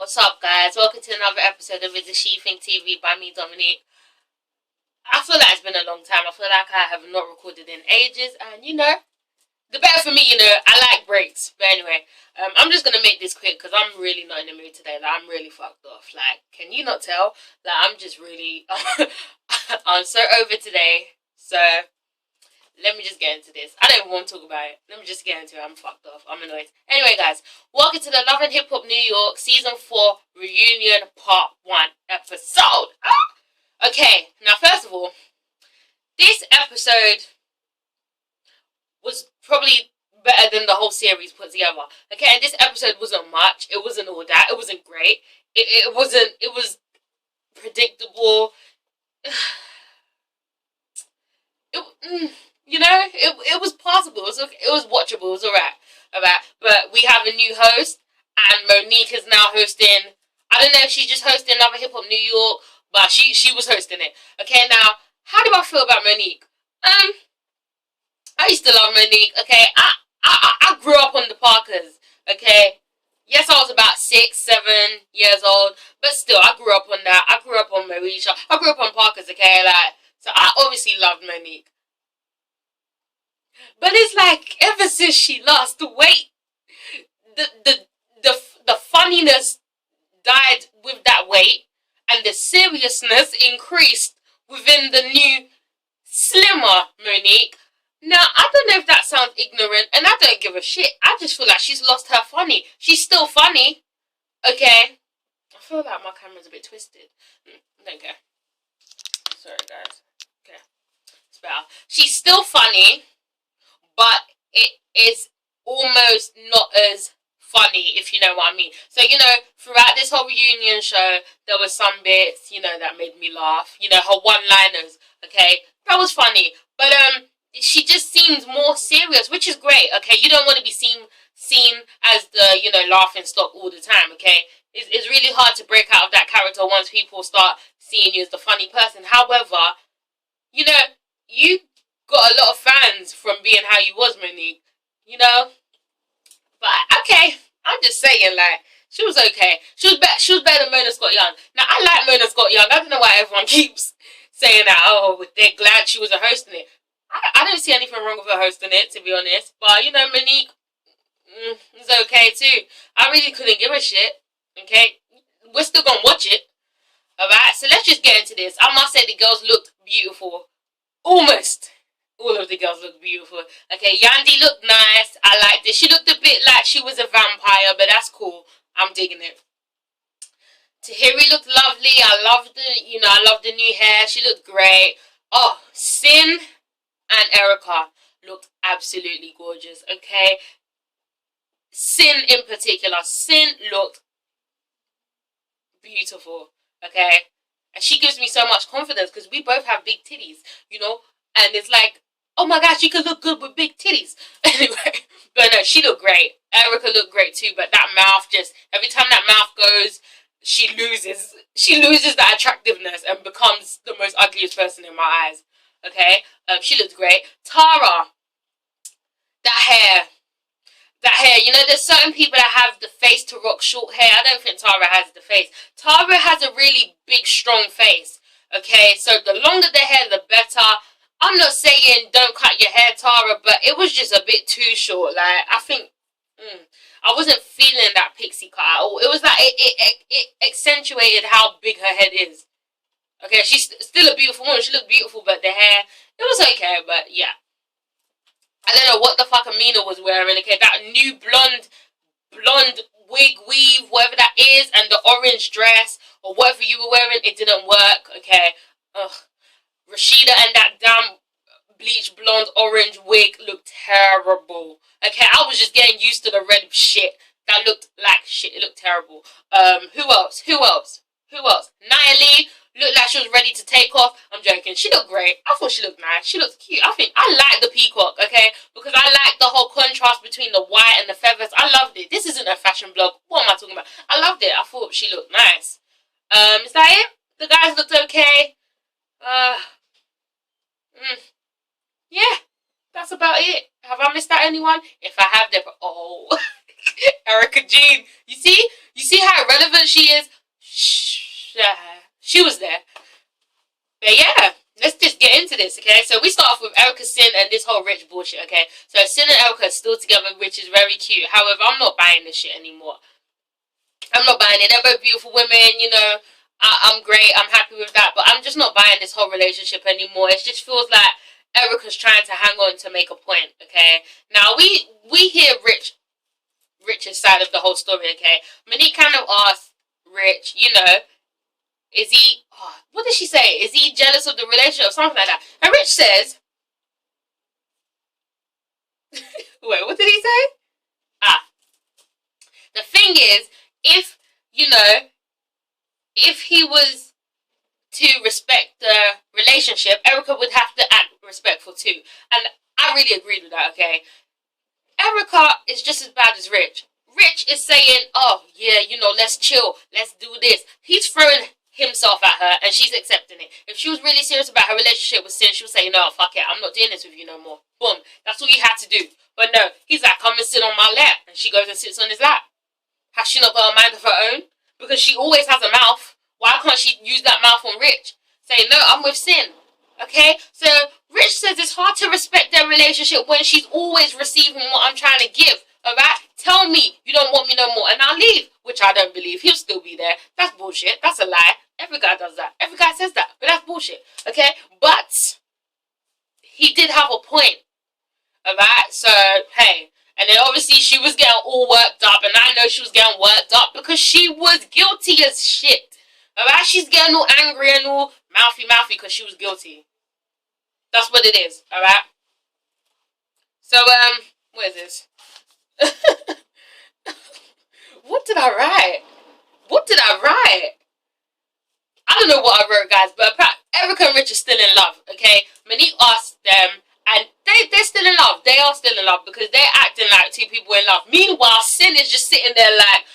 What's up, guys? Welcome to another episode of ItsASheThIngTV by me, Dominique. I feel like it's been a long time. I feel like I have not recorded in ages, and the better for me, I like breaks. But anyway, I'm just gonna make this quick because I'm really not in the mood today. Like, I'm really fucked off. Like, can you not tell? Like, I'm just really, I'm so over today. So let me just get into this. I don't even want to talk about it. Let me just get into it. I'm fucked off. I'm annoyed. Anyway, guys, welcome to the Love and Hip Hop New York Season 4 Reunion Part 1 episode. Okay, now first of all, this episode was probably better than the whole series put together. Okay, and this episode wasn't much. It wasn't all that. It wasn't great. It was predictable. It was possible. It was okay. It was watchable. It was alright. But we have a new host, and Monique is now hosting. I don't know if she's just hosting Love and Hip Hop New York, but she was hosting it. Okay, now how do I feel about Monique? I used to love Monique. Okay, I grew up on the Parkers. Okay, yes, I was about 6, 7 years old, but still, I grew up on that. I grew up on Moesha. I grew up on Parkers. Okay, so I obviously loved Monique. But it's like ever since she lost the weight, the funniness died with that weight, and the seriousness increased within the new slimmer Monique. Now, I don't know if that sounds ignorant, and I don't give a shit. I just feel like she's lost her funny. She's still funny, okay? I feel like my camera's a bit twisted. Okay. Sorry, guys. Okay. It's better. She's still funny, but it is almost not as funny, if you know what I mean. So, throughout this whole reunion show, there were some bits, that made me laugh. Her one-liners, okay? That was funny. But, she just seems more serious, which is great, okay? You don't want to be seen as the, laughing stock all the time, okay? It's really hard to break out of that character once people start seeing you as the funny person. However, you got a lot of fans from being how you was, Monique, But, okay, I'm just saying, like, she was okay. She was better than Mona Scott Young. Now, I like Mona Scott Young. I don't know why everyone keeps saying that, oh, they're glad she wasn't hosting it. I don't see anything wrong with her hosting it, to be honest. But, Monique is okay, too. I really couldn't give a shit, okay? We're still going to watch it, alright? So, let's just get into this. I must say the girls looked beautiful. Almost all of the girls looked beautiful. Okay, Yandy looked nice. I liked it. She looked a bit like she was a vampire, but that's cool. I'm digging it. Tahiri looked lovely. I loved the new hair. She looked great. Oh, Sin and Erica looked absolutely gorgeous, okay? Sin in particular. Sin looked beautiful, okay? And she gives me so much confidence because we both have big titties, And it's like, oh my gosh, you could look good with big titties. Anyway, but no, she looked great. Erica looked great too, but that mouth every time that mouth goes, she loses that attractiveness and becomes the most ugliest person in my eyes. Okay, she looked great. Tara, that hair, there's certain people that have the face to rock short hair. I don't think Tara has the face. Tara has a really big, strong face. Okay, so the longer the hair, the better. I'm not saying don't cut your hair, Tara, but it was just a bit too short. Like, I think, I wasn't feeling that pixie cut at all. It was like, it accentuated how big her head is. Okay, she's still a beautiful woman. She looked beautiful, but the hair, it was okay, but yeah. I don't know what the fuck Amina was wearing, okay? That new blonde wig weave, whatever that is, and the orange dress, or whatever you were wearing, it didn't work, okay? Ugh. Rashida and that damn bleach blonde orange wig looked terrible. Okay, I was just getting used to the red shit. That looked like shit. It looked terrible. Who else? Nia Lee looked like she was ready to take off. I'm joking. She looked great. I thought she looked nice. She looked cute. I like the peacock, okay? Because I like the whole contrast between the white and the feathers. I loved it. This isn't a fashion blog. What am I talking about? I loved it. I thought she looked nice. Is that it? The guys looked okay. Yeah, that's about it. Have I missed out anyone? If I have, they're... Oh. Erica Jean. You see how irrelevant she is? She was there. But yeah, let's just get into this, okay? So we start off with Erica, Sin, and this whole Rich bullshit, okay? So Sin and Erica are still together, which is very cute. However, I'm not buying this shit anymore. I'm not buying it. They're both beautiful women, you know. I'm great. I'm happy with that. But I'm just not buying this whole relationship anymore. It just feels like Erica's trying to hang on to make a point, okay? Now, we hear Rich's side of the whole story, okay? Monique kind of asked Rich, you know, is he, what did she say? Is he jealous of the relationship or something like that? And Rich says, wait, what did he say? The thing is, if, you know, if he was to respect the relationship, Erica would have to act respectful too. And I really agreed with that, okay? Erica is just as bad as Rich. Rich is saying, oh, yeah, you know, let's chill. Let's do this. He's throwing himself at her and she's accepting it. If she was really serious about her relationship with Sin, she would say, no, fuck it. I'm not doing this with you no more. Boom. That's all you had to do. But no, he's like, come and sit on my lap. And she goes and sits on his lap. Has she not got a mind of her own? Because she always has a mouth. Why can't she use that mouth on Rich? Saying, no, I'm with Sin. Okay? So, Rich says it's hard to respect their relationship when she's always receiving what I'm trying to give. Alright? Tell me you don't want me no more and I'll leave. Which I don't believe. He'll still be there. That's bullshit. That's a lie. Every guy does that. Every guy says that. But that's bullshit. Okay? But, he did have a point. Alright? So, hey. And then obviously she was getting all worked up. And I know she was getting worked up because she was guilty as shit. Alright? She's getting all angry and all mouthy because she was guilty. That's what it is. Alright? So, what is this? What did I write? What did I write? I don't know what I wrote, guys. But Erica and Rich are still in love, okay? Monique asked them. And they're still in love. They are still in love because they're acting like two people in love. Meanwhile, Sin is just sitting there like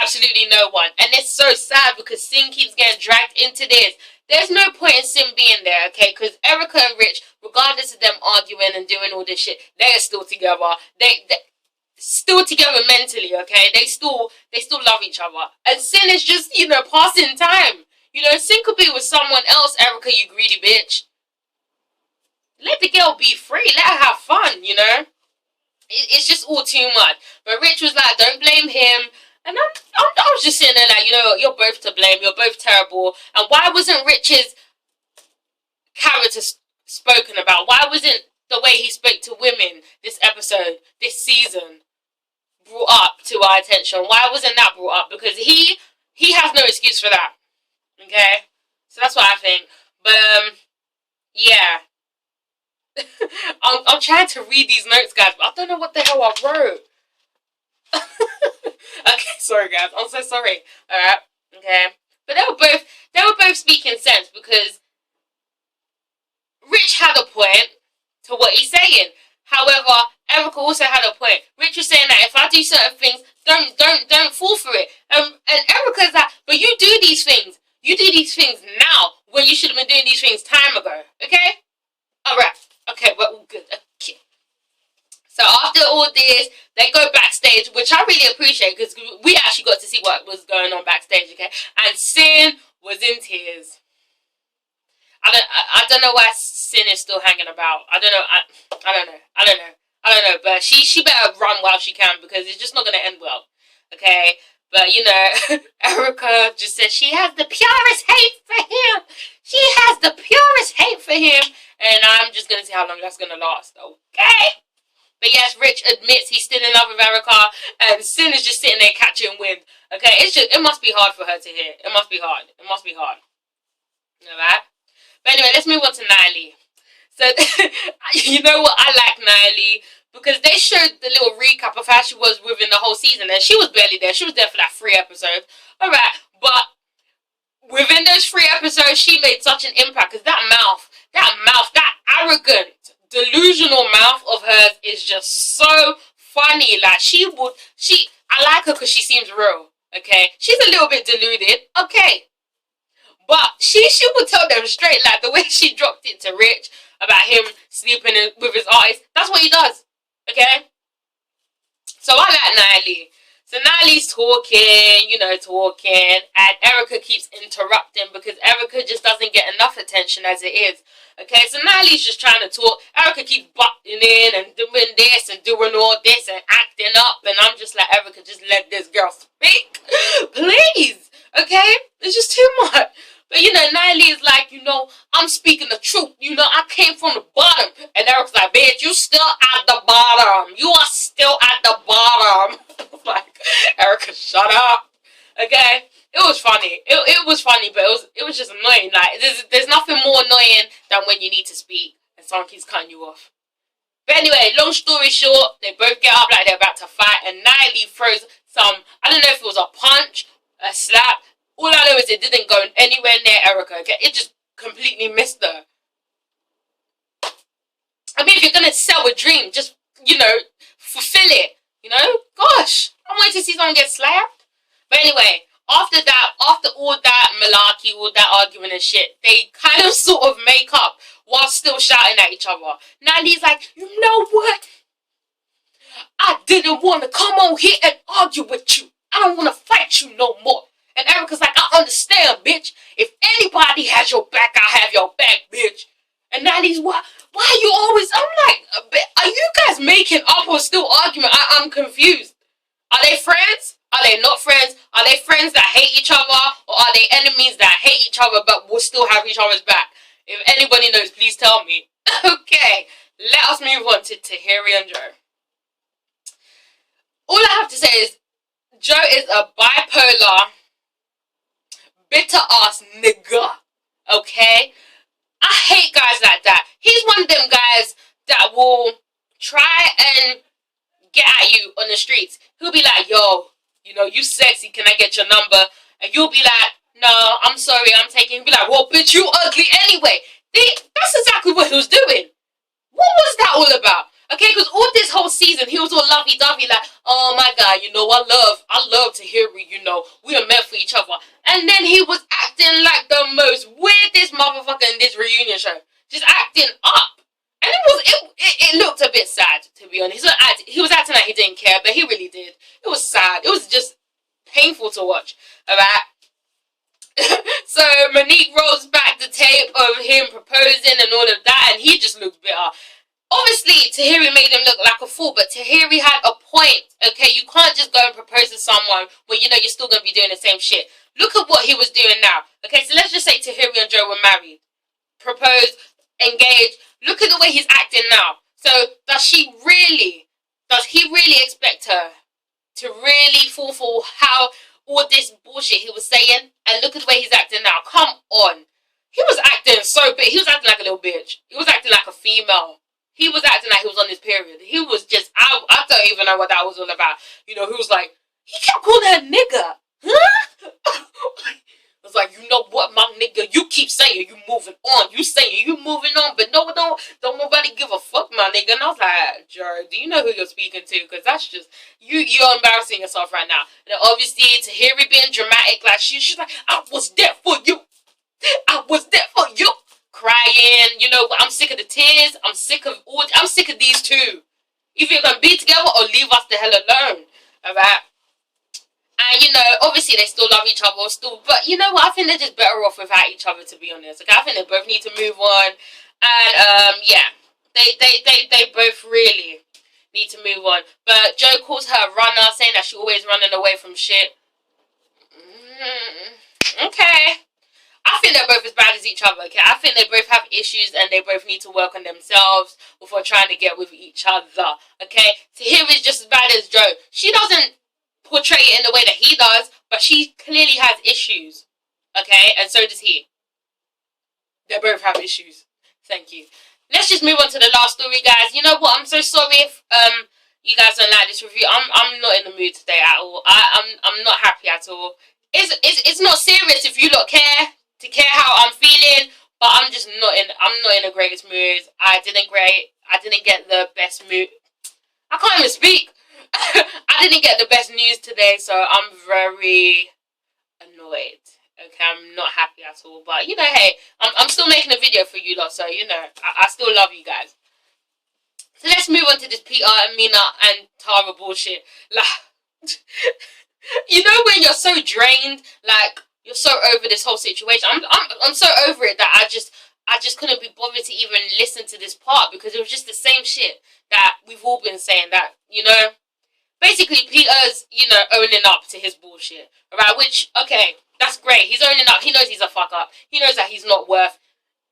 absolutely no one. And it's so sad because Sin keeps getting dragged into this. There's no point in Sin being there, okay? Because Erica and Rich, regardless of them arguing and doing all this shit, they are still together. They still together mentally, okay? They still love each other. And Sin is just, you know, passing time. You know, Sin could be with someone else, Erica, you greedy bitch. Let the girl be free. Let her have fun, you know? It's just all too much. But Rich was like, don't blame him. And I was just sitting there like, you know, you're both to blame. You're both terrible. And why wasn't Rich's character spoken about? Why wasn't the way he spoke to women this episode, this season, brought up to our attention? Why wasn't that brought up? Because he has no excuse for that. Okay? So that's what I think. But, yeah. I'm trying to read these notes, guys, but I don't know what the hell I wrote. Okay, sorry, guys. I'm so sorry. Alright, okay. But they were both speaking sense because Rich had a point to what he's saying. However, Erica also had a point. Rich was saying that if I do certain things, don't fall for it. And Erica's like, but you do these things. You do these things now when you should have been doing these things time ago. Okay? Alright. Okay, well, good. Okay. So after all this, they go backstage, which I really appreciate because we actually got to see what was going on backstage, okay? And Sin was in tears. I don't know why Sin is still hanging about. I don't know. But she better run while she can because it's just not gonna end well. Okay? But you know, Erica just said she has the purest hate for him. She has the purest hate for him. And I'm just going to see how long that's going to last, okay? But yes, Rich admits he's still in love with Erica, and Sin is just sitting there catching wind, okay? It must be hard for her to hear. It must be hard. Alright? But anyway, let's move on to Natalie. So, you know what? I like Natalie because they showed the little recap of how she was within the whole season, and she was barely there. She was there for like 3 episodes. Alright, but within those 3 episodes, she made such an impact because that arrogant, delusional mouth of hers is just so funny. Like, I like her because she seems real, okay? She's a little bit deluded, okay? But she would tell them straight, like, the way she dropped it to Rich about him sleeping with his eyes. That's what he does, okay? So I like Natalie. So Natalie's talking, and Erica keeps interrupting because Erica just doesn't get enough attention as it is. Okay, so Natalie's just trying to talk. Erica keeps butting in and doing this and doing all this and acting up, and I'm just like, Erica, just let this girl speak, please. Okay, it's just too much. But Natalie is like, I'm speaking the truth. I came from the bottom. And Eric's like, bitch, you still at the bottom. You are still at the bottom. Like, Erica, shut up. Okay? It was funny. It was funny, but it was just annoying. Like, there's nothing more annoying than when you need to speak and someone keeps cutting you off. But anyway, long story short, they both get up like they're about to fight, and Natalie throws some, I don't know if it was a punch, a slap. All I know is it didn't go anywhere near Erica. Okay? It just completely missed her. I mean, if you're going to sell a dream, just, fulfill it. Gosh, I'm waiting to see someone get slapped. But anyway, after all that malarkey, all that argument and shit, they kind of sort of make up while still shouting at each other. Natalie's like, you know what? I didn't want to come on here and argue with you. I don't want to fight you no more. And Erica's like, I understand, bitch. If anybody has your back, I have your back, bitch. And Natalie's, why are you always, I'm like, are you guys making up or still arguing? I'm confused. Are they friends? Are they not friends? Are they friends that hate each other? Or are they enemies that hate each other but will still have each other's back? If anybody knows, please tell me. Okay, let us move on to Tahiri and Joe. All I have to say is, Joe is a bipolar, bitter-ass nigga. Okay? I hate guys like that. He's one of them guys that will try and get at you on the streets. He'll be like, yo, you sexy, can I get your number? And you'll be like, no, I'm sorry, I'm taking. He'll be like, well, bitch, you ugly anyway. That's exactly what he was doing. What was that all about? Okay, because all this whole season, he was all lovey-dovey, like, oh my God, I love Tahiri, we are meant for each other. And then he was acting like the most weirdest motherfucker in this reunion show. Just acting up. And it looked a bit sad, to be honest. He was acting like he didn't care, but he really did. It was sad. It was just painful to watch. Alright? So Monique rolls back the tape of him proposing and all of that, and he just looks bitter. Obviously, Tahiri made him look like a fool, but Tahiri had a point, okay? You can't just go and propose to someone when you're still going to be doing the same shit. Look at what he was doing now. Okay, so let's just say Tahiri and Joe were married, proposed, engaged. Look at the way he's acting now. So, does he really expect her to really fall for how all this bullshit he was saying? And look at the way he's acting now. Come on. He was acting so big. He was acting like a little bitch. He was acting like a female. He was acting like he was on his period. He was just, I don't even know what that was all about. He was like, he kept calling her nigga. Huh? I was like, you know what, my nigga, you keep saying you moving on. You saying you moving on, but no, don't nobody give a fuck, my nigga. And I was like, Jared, do you know who you're speaking to? Because that's just, you're embarrassing yourself right now. And obviously, Tahiri being dramatic, like, she's like, I was there for you. I was there for you. Crying, I'm sick of the tears. I'm sick of these two. Either you're gonna be together or leave us the hell alone. Alright? And obviously they still love each other still, but you know what? I think they're just better off without each other, to be honest. Okay, I think they both need to move on. And yeah. They both really need to move on. But Joe calls her a runner, saying that she's always running away from shit. Okay. I think they're both as bad as each other, okay? I think they both have issues and they both need to work on themselves before trying to get with each other, okay? Tahiri is just as bad as Joe. She doesn't portray it in the way that he does, but she clearly has issues, okay? And so does he. They both have issues. Thank you. Let's just move on to the last story, guys. You know what? I'm so sorry if you guys don't like this review. I'm not in the mood today at all. I'm not happy at all. It's not serious if you lot care how I'm feeling, but I'm not in the greatest mood. I didn't get the best mood. I can't even speak. I didn't get the best news today, so I'm very annoyed. Okay, I'm not happy at all. But hey, I'm still making a video for you lot, so I still love you guys. So let's move on to this Peter, Amina, and Tara bullshit. Like, you know when you're so drained, like you're so over this whole situation. I'm so over it that I just couldn't be bothered to even listen to this part because it was just the same shit that we've all been saying. That, you know, basically Peter's, you know, owning up to his bullshit, alright? Which, okay, that's great. He's owning up. He knows he's a fuck up. He knows that he's not worth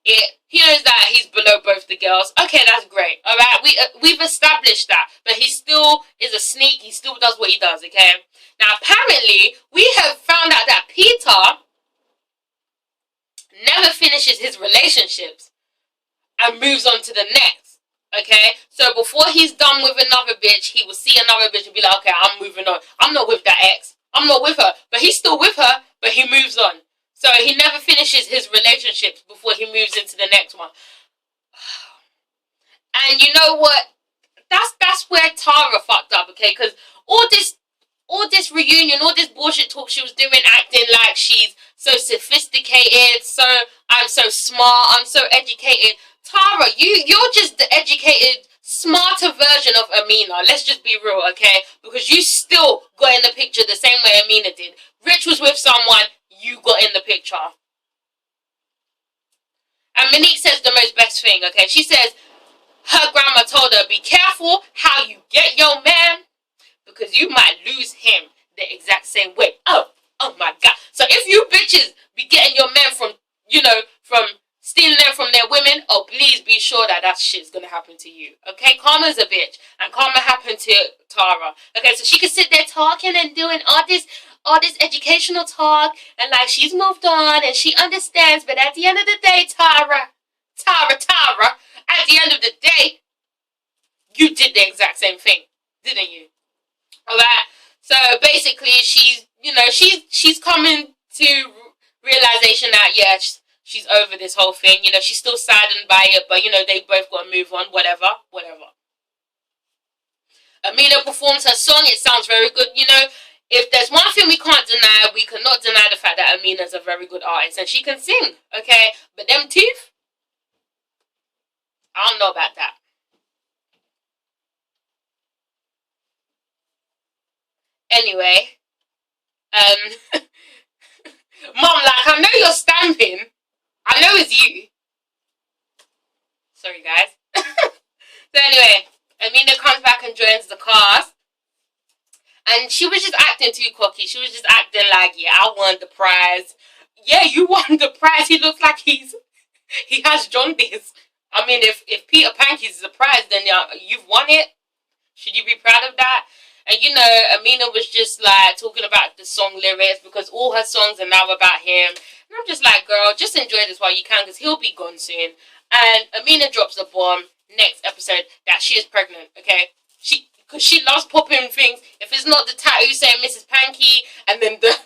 it. He knows that he's below both the girls. Okay, that's great. Alright, we've established that. But he still is a sneak. He still does what he does, okay? Now, apparently, we have found out that Peter never finishes his relationships and moves on to the next, okay? So before he's done with another bitch, he will see another bitch and be like, okay, I'm moving on. I'm not with that ex. I'm not with her. But he's still with her, but he moves on. So he never finishes his relationships before he moves into the next one. And you know what? That's where Tara fucked up, okay? Because all this reunion, all this bullshit talk she was doing, acting like she's so sophisticated, so I'm so smart, I'm so educated. Tara, you're just the educated, smarter version of Amina. Let's just be real, okay? Because you still got in the picture the same way Amina did. Rich was with someone, you got in the picture. And Monique says the most best thing, okay? She says her grandma told her, be careful how you get your man, because you might lose him the exact same way. Oh my God. So if you bitches be getting your men from, you know, from stealing them from their women, oh, please be sure that that shit's gonna happen to you. Okay? Karma's a bitch. And karma happened to Tara. Okay, so she could sit there talking and doing all this educational talk, and like she's moved on and she understands, but at the end of the day, Tara, at the end of the day, you did the exact same thing, didn't you? Alright, so basically she's, you know, she's coming to realization that, yeah, she's over this whole thing. You know, she's still saddened by it, but, you know, they both got to move on, whatever. Amina performs her song. It sounds very good. You know, if there's one thing we can't deny, we cannot deny the fact that Amina's a very good artist and she can sing, okay? But them teeth, I don't know about that. Anyway, Mom, like, I know you're stamping. I know it's you. Sorry, guys. So anyway, Amina comes back and joins the cast. And she was just acting too cocky. She was just acting like, yeah, I won the prize. Yeah, you won the prize. He looks like he has jaundice. I mean, if Peter Panky's the prize, then you've won it. Should you be proud of that? And you know, Amina was just like talking about the song lyrics because all her songs are now about him. And I'm just like, girl, just enjoy this while you can because he'll be gone soon. And Amina drops the bomb next episode that she is pregnant, okay? Because she loves popping things. If it's not the tattoo saying Mrs. Panky and then the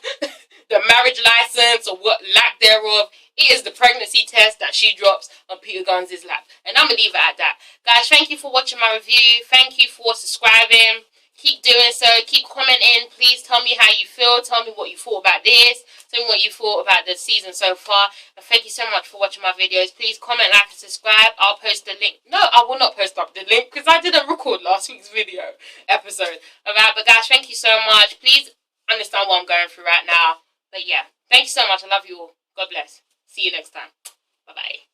the marriage license or what lack thereof, it is the pregnancy test that she drops on Peter Guns' lap. And I'm going to leave it at that. Guys, thank you for watching my review. Thank you for subscribing. Keep doing so. Keep commenting. Please tell me how you feel. Tell me what you thought about this. Tell me what you thought about the season so far. And thank you so much for watching my videos. Please comment, like, and subscribe. I'll post the link. No, I will not post up the link because I didn't record last week's video episode. Alright, but guys, thank you so much. Please understand what I'm going through right now. But yeah, thank you so much. I love you all. God bless. See you next time. Bye-bye.